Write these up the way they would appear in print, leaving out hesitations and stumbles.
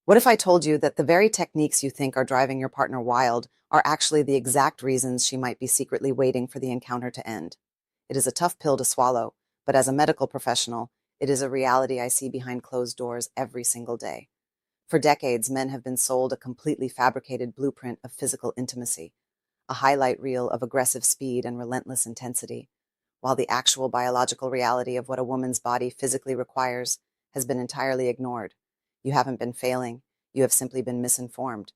What if I told you that the very techniques you think are driving your partner wild are actually the exact reasons she might be secretly waiting for the encounter to end? It is a tough pill to swallow, but as a medical professional, it is a reality I see behind closed doors every single day. For decades, men have been sold a completely fabricated blueprint of physical intimacy, a highlight reel of aggressive speed and relentless intensity, while the actual biological reality of what a woman's body physically requires has been entirely ignored. You haven't been failing, you have simply been misinformed.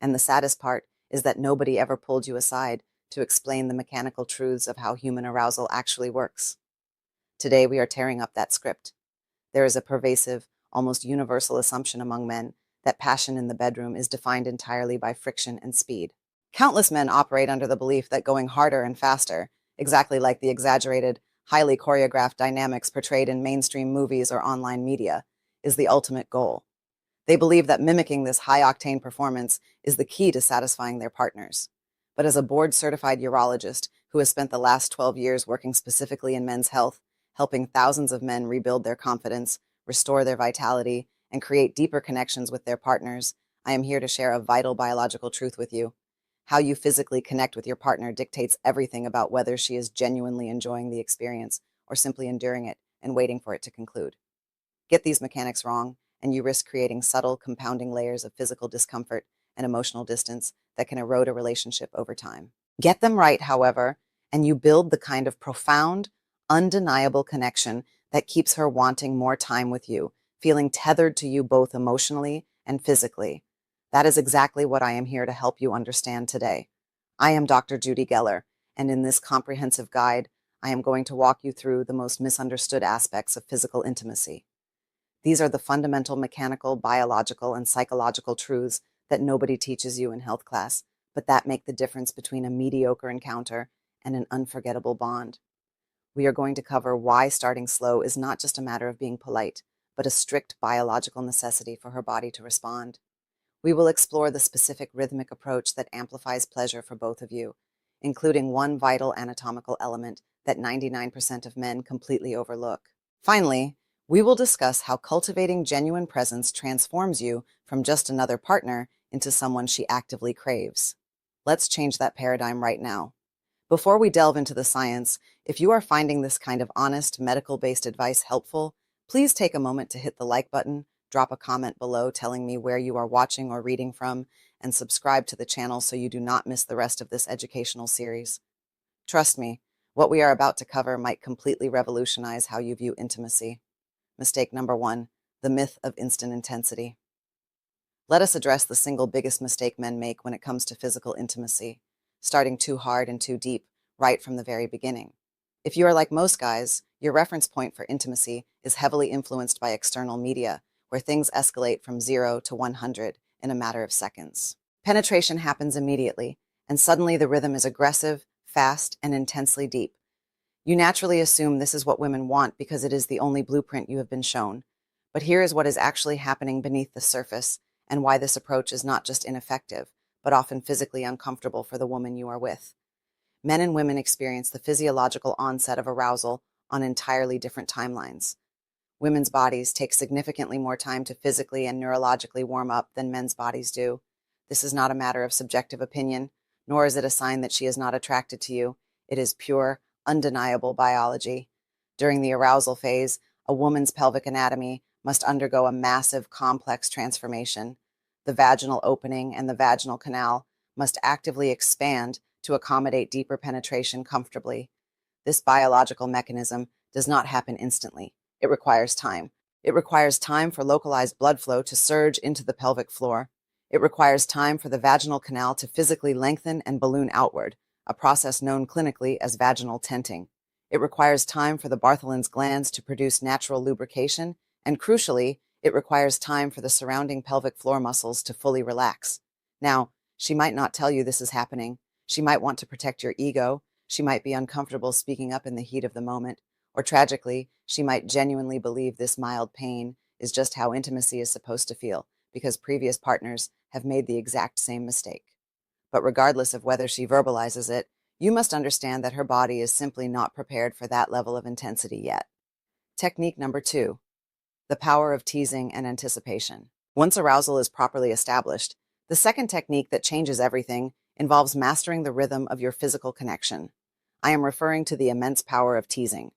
And the saddest part is that nobody ever pulled you aside to explain the mechanical truths of how human arousal actually works. Today, we are tearing up that script. There is a pervasive, almost universal assumption among men that passion in the bedroom is defined entirely by friction and speed. Countless men operate under the belief that going harder and faster, exactly like the exaggerated, highly choreographed dynamics portrayed in mainstream movies or online media, is the ultimate goal. They believe that mimicking this high-octane performance is the key to satisfying their partners. But as a board-certified urologist who has spent the last 12 years working specifically in men's health, helping thousands of men rebuild their confidence, restore their vitality, and create deeper connections with their partners, I am here to share a vital biological truth with you. How you physically connect with your partner dictates everything about whether she is genuinely enjoying the experience or simply enduring it and waiting for it to conclude. Get these mechanics wrong, and you risk creating subtle, compounding layers of physical discomfort and emotional distance that can erode a relationship over time. Get them right, however, and you build the kind of profound, undeniable connection that keeps her wanting more time with you, feeling tethered to you both emotionally and physically. That is exactly what I am here to help you understand today. I am Dr. Judy Geller, and in this comprehensive guide, I am going to walk you through the most misunderstood aspects of physical intimacy. These are the fundamental mechanical, biological, and psychological truths that nobody teaches you in health class, but that make the difference between a mediocre encounter and an unforgettable bond. We are going to cover why starting slow is not just a matter of being polite, but a strict biological necessity for her body to respond. We will explore the specific rhythmic approach that amplifies pleasure for both of you, including one vital anatomical element that 99% of men completely overlook. Finally, we will discuss how cultivating genuine presence transforms you from just another partner into someone she actively craves. Let's change that paradigm right now. Before we delve into the science, if you are finding this kind of honest, medical-based advice helpful, please take a moment to hit the like button, drop a comment below telling me where you are watching or reading from, and subscribe to the channel so you do not miss the rest of this educational series. Trust me, what we are about to cover might completely revolutionize how you view intimacy. Mistake number 1, the myth of instant intensity. Let us address the single biggest mistake men make when it comes to physical intimacy, starting too hard and too deep right from the very beginning. If you are like most guys, your reference point for intimacy is heavily influenced by external media, where things escalate from 0 to 100 in a matter of seconds. Penetration happens immediately, and suddenly the rhythm is aggressive, fast, and intensely deep. You naturally assume this is what women want because it is the only blueprint you have been shown. But here is what is actually happening beneath the surface, and why this approach is not just ineffective, but often physically uncomfortable for the woman you are with. Men and women experience the physiological onset of arousal on entirely different timelines. Women's bodies take significantly more time to physically and neurologically warm up than men's bodies do. This is not a matter of subjective opinion, nor is it a sign that she is not attracted to you. It is pure, undeniable biology. During the arousal phase, a woman's pelvic anatomy must undergo a massive, complex transformation. The vaginal opening and the vaginal canal must actively expand to accommodate deeper penetration comfortably. This biological mechanism does not happen instantly. It requires time. It requires time for localized blood flow to surge into the pelvic floor. It requires time for the vaginal canal to physically lengthen and balloon outward, a process known clinically as vaginal tenting. It requires time for the Bartholin's glands to produce natural lubrication, and crucially, it requires time for the surrounding pelvic floor muscles to fully relax. Now, she might not tell you this is happening. She might want to protect your ego. She might be uncomfortable speaking up in the heat of the moment. Or tragically, she might genuinely believe this mild pain is just how intimacy is supposed to feel, because previous partners have made the exact same mistake. But regardless of whether she verbalizes it, you must understand that her body is simply not prepared for that level of intensity yet. Technique number 2, the power of teasing and anticipation. Once arousal is properly established, the second technique that changes everything involves mastering the rhythm of your physical connection. I am referring to the immense power of teasing.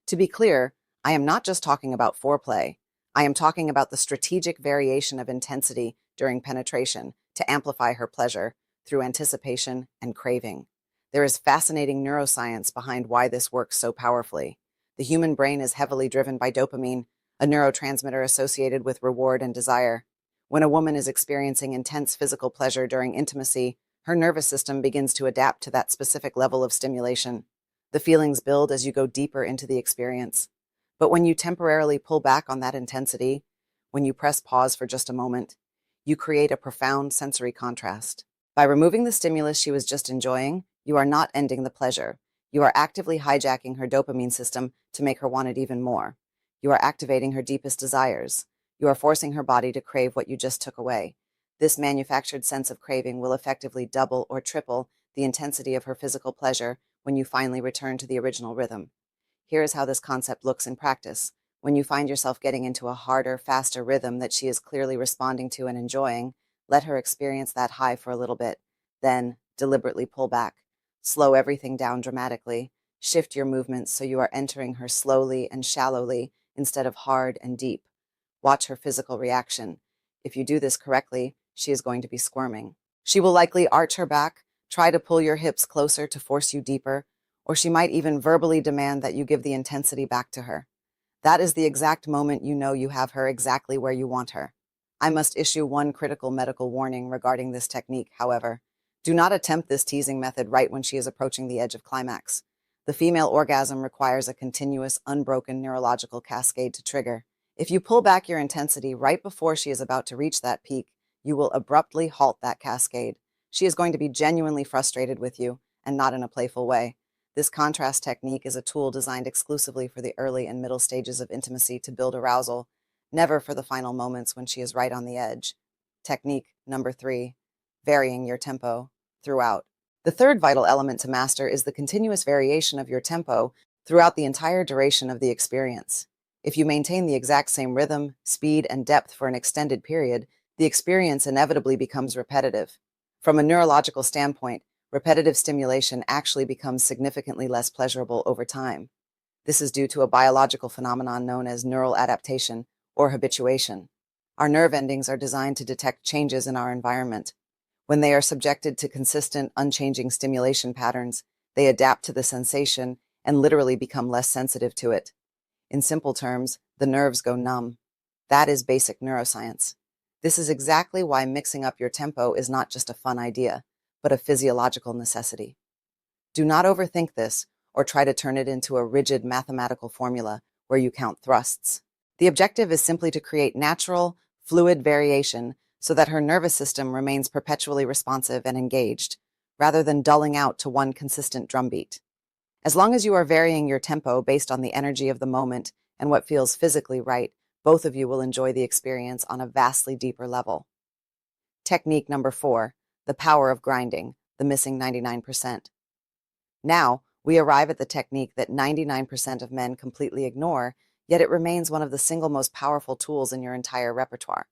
To be clear, I am not just talking about foreplay. I am talking about the strategic variation of intensity during penetration to amplify her pleasure through anticipation and craving. There is fascinating neuroscience behind why this works so powerfully. The human brain is heavily driven by dopamine, a neurotransmitter associated with reward and desire. When a woman is experiencing intense physical pleasure during intimacy, her nervous system begins to adapt to that specific level of stimulation. The feelings build as you go deeper into the experience. But when you temporarily pull back on that intensity, when you press pause for just a moment, you create a profound sensory contrast. By removing the stimulus she was just enjoying, you are not ending the pleasure. You are actively hijacking her dopamine system to make her want it even more. You are activating her deepest desires. You are forcing her body to crave what you just took away. This manufactured sense of craving will effectively double or triple the intensity of her physical pleasure when you finally return to the original rhythm. Here is how this concept looks in practice. When you find yourself getting into a harder, faster rhythm that she is clearly responding to and enjoying, let her experience that high for a little bit. Then, deliberately pull back. Slow everything down dramatically. Shift your movements so you are entering her slowly and shallowly instead of hard and deep. Watch her physical reaction. If you do this correctly, she is going to be squirming. She will likely arch her back, try to pull your hips closer to force you deeper, or she might even verbally demand that you give the intensity back to her. That is the exact moment you know you have her exactly where you want her. I must issue one critical medical warning regarding this technique, however. Do not attempt this teasing method right when she is approaching the edge of climax. The female orgasm requires a continuous, unbroken neurological cascade to trigger. If you pull back your intensity right before she is about to reach that peak, you will abruptly halt that cascade. She is going to be genuinely frustrated with you, and not in a playful way. This contrast technique is a tool designed exclusively for the early and middle stages of intimacy to build arousal, never for the final moments when she is right on the edge. Technique number 3, varying your tempo throughout. The third vital element to master is the continuous variation of your tempo throughout the entire duration of the experience. If you maintain the exact same rhythm, speed, and depth for an extended period, the experience inevitably becomes repetitive. From a neurological standpoint, repetitive stimulation actually becomes significantly less pleasurable over time. This is due to a biological phenomenon known as neural adaptation or habituation. Our nerve endings are designed to detect changes in our environment. When they are subjected to consistent, unchanging stimulation patterns, they adapt to the sensation and literally become less sensitive to it. In simple terms, the nerves go numb. That is basic neuroscience. This is exactly why mixing up your tempo is not just a fun idea, but a physiological necessity. Do not overthink this or try to turn it into a rigid mathematical formula where you count thrusts. The objective is simply to create natural, fluid variation so that her nervous system remains perpetually responsive and engaged, rather than dulling out to one consistent drumbeat. As long as you are varying your tempo based on the energy of the moment and what feels physically right, both of you will enjoy the experience on a vastly deeper level. Technique number 4, the power of grinding, the missing 99%. Now, we arrive at the technique that 99% of men completely ignore, yet it remains one of the single most powerful tools in your entire repertoire.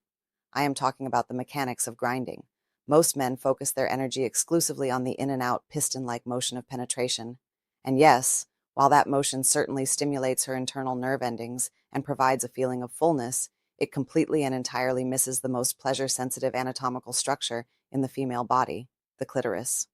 I am talking about the mechanics of grinding. Most men focus their energy exclusively on the in and out piston-like motion of penetration. And yes, while that motion certainly stimulates her internal nerve endings and provides a feeling of fullness, it completely and entirely misses the most pleasure-sensitive anatomical structure in the female body, the clitoris.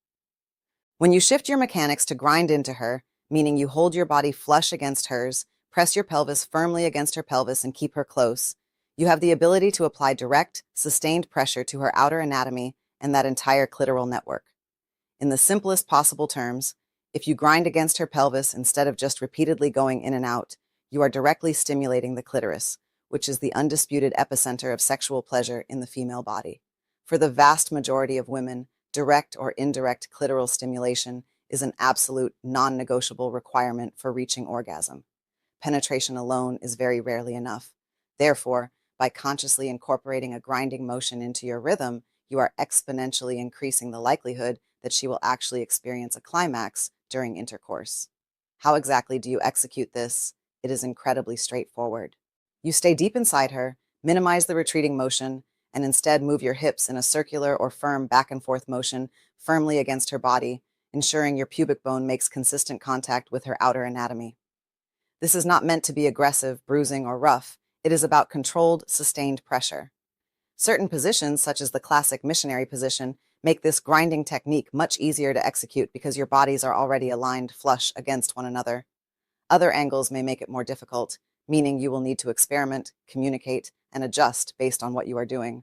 When you shift your mechanics to grind into her, meaning you hold your body flush against hers, press your pelvis firmly against her pelvis and keep her close, you have the ability to apply direct, sustained pressure to her outer anatomy and that entire clitoral network. In the simplest possible terms, if you grind against her pelvis instead of just repeatedly going in and out, you are directly stimulating the clitoris, which is the undisputed epicenter of sexual pleasure in the female body. For the vast majority of women, direct or indirect clitoral stimulation is an absolute, non-negotiable requirement for reaching orgasm. Penetration alone is very rarely enough. Therefore, by consciously incorporating a grinding motion into your rhythm, you are exponentially increasing the likelihood that she will actually experience a climax during intercourse. How exactly do you execute this? It is incredibly straightforward. You stay deep inside her, minimize the retreating motion, and instead move your hips in a circular or firm back and forth motion firmly against her body, ensuring your pubic bone makes consistent contact with her outer anatomy. This is not meant to be aggressive, bruising, or rough. It is about controlled, sustained pressure. Certain positions, such as the classic missionary position, make this grinding technique much easier to execute because your bodies are already aligned flush against one another. Other angles may make it more difficult, meaning you will need to experiment, communicate, and adjust based on what you are doing.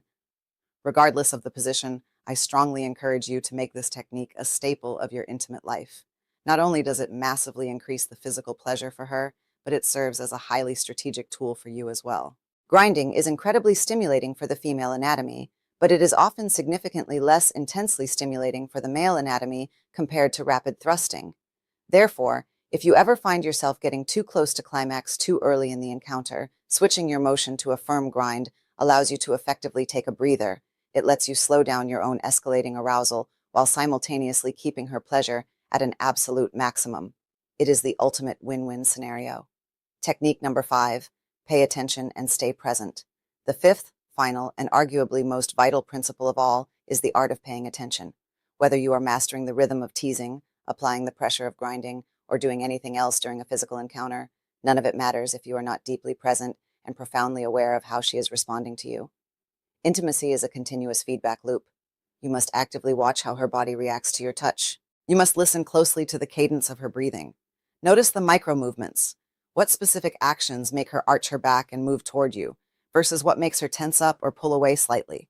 Regardless of the position, I strongly encourage you to make this technique a staple of your intimate life. Not only does it massively increase the physical pleasure for her, but it serves as a highly strategic tool for you as well. Grinding is incredibly stimulating for the female anatomy, but it is often significantly less intensely stimulating for the male anatomy compared to rapid thrusting. Therefore, if you ever find yourself getting too close to climax too early in the encounter, switching your motion to a firm grind allows you to effectively take a breather. It lets you slow down your own escalating arousal while simultaneously keeping her pleasure at an absolute maximum. It is the ultimate win-win scenario. Technique number 5, pay attention and stay present. The fifth, final, and arguably most vital principle of all is the art of paying attention. Whether you are mastering the rhythm of teasing, applying the pressure of grinding, or doing anything else during a physical encounter, none of it matters if you are not deeply present and profoundly aware of how she is responding to you. Intimacy is a continuous feedback loop. You must actively watch how her body reacts to your touch. You must listen closely to the cadence of her breathing. Notice the micro movements. What specific actions make her arch her back and move toward you, versus what makes her tense up or pull away slightly?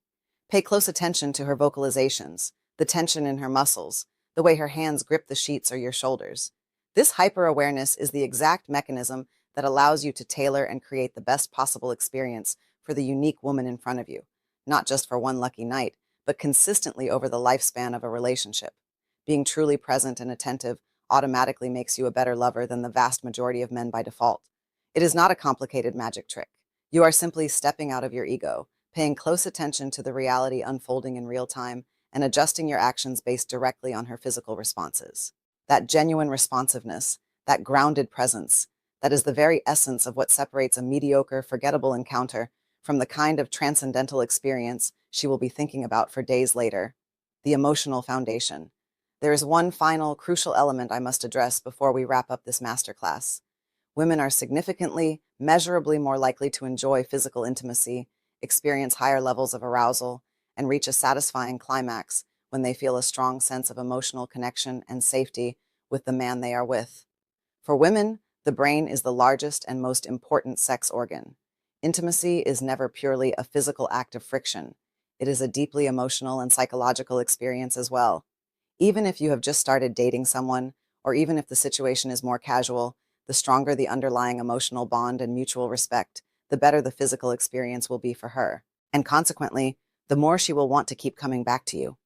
Pay close attention to her vocalizations, the tension in her muscles, the way her hands grip the sheets or your shoulders. This hyper-awareness is the exact mechanism that allows you to tailor and create the best possible experience for the unique woman in front of you, not just for one lucky night, but consistently over the lifespan of a relationship. Being truly present and attentive automatically makes you a better lover than the vast majority of men by default. It is not a complicated magic trick. You are simply stepping out of your ego, paying close attention to the reality unfolding in real time, and adjusting your actions based directly on her physical responses. That genuine responsiveness, that grounded presence, that is the very essence of what separates a mediocre, forgettable encounter from the kind of transcendental experience she will be thinking about for days later. The emotional foundation. There is one final, crucial element I must address before we wrap up this masterclass. Women are significantly, measurably more likely to enjoy physical intimacy, experience higher levels of arousal, and reach a satisfying climax when they feel a strong sense of emotional connection and safety with the man they are with. For women, the brain is the largest and most important sex organ. Intimacy is never purely a physical act of friction. It is a deeply emotional and psychological experience as well. Even if you have just started dating someone, or even if the situation is more casual, the stronger the underlying emotional bond and mutual respect, the better the physical experience will be for her. And consequently, the more she will want to keep coming back to you.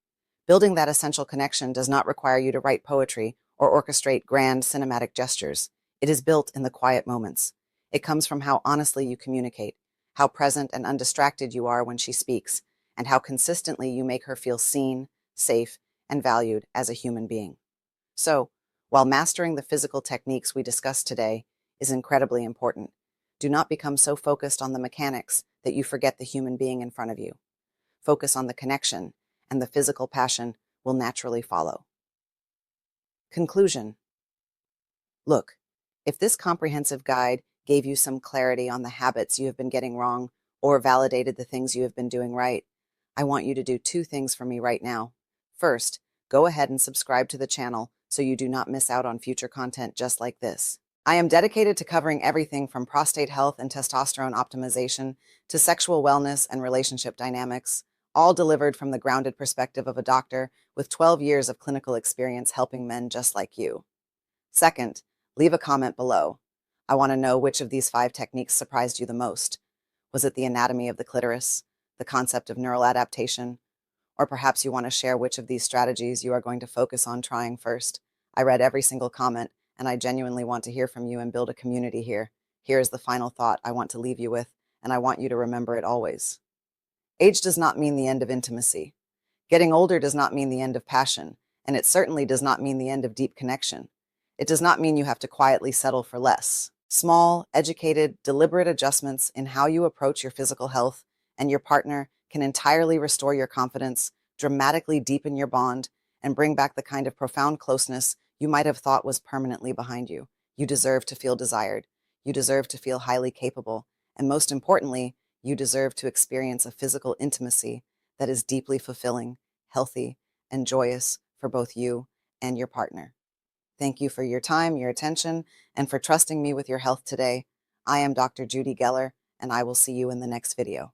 Building that essential connection does not require you to write poetry or orchestrate grand cinematic gestures. It is built in the quiet moments. It comes from how honestly you communicate, how present and undistracted you are when she speaks, and how consistently you make her feel seen, safe, and valued as a human being. So, while mastering the physical techniques we discussed today is incredibly important, do not become so focused on the mechanics that you forget the human being in front of you. Focus on the connection, and the physical passion will naturally follow. Conclusion. Look, if this comprehensive guide gave you some clarity on the habits you have been getting wrong or validated the things you have been doing right, I want you to do 2 things for me right now. First, go ahead and subscribe to the channel so you do not miss out on future content just like this. I am dedicated to covering everything from prostate health and testosterone optimization to sexual wellness and relationship dynamics, all delivered from the grounded perspective of a doctor with 12 years of clinical experience helping men just like you. Second, leave a comment below. I want to know which of these 5 techniques surprised you the most. Was it the anatomy of the clitoris, the concept of neural adaptation, or perhaps you want to share which of these strategies you are going to focus on trying first? I read every single comment, and I genuinely want to hear from you and build a community here. Here is the final thought I want to leave you with, and I want you to remember it always. Age does not mean the end of intimacy. Getting older does not mean the end of passion, and it certainly does not mean the end of deep connection. It does not mean you have to quietly settle for less. Small, educated, deliberate adjustments in how you approach your physical health and your partner can entirely restore your confidence, dramatically deepen your bond, and bring back the kind of profound closeness you might have thought was permanently behind you. You deserve to feel desired. You deserve to feel highly capable. And most importantly, you deserve to experience a physical intimacy that is deeply fulfilling, healthy, and joyous for both you and your partner. Thank you for your time, your attention, and for trusting me with your health today. I am Dr. Judy Geller, and I will see you in the next video.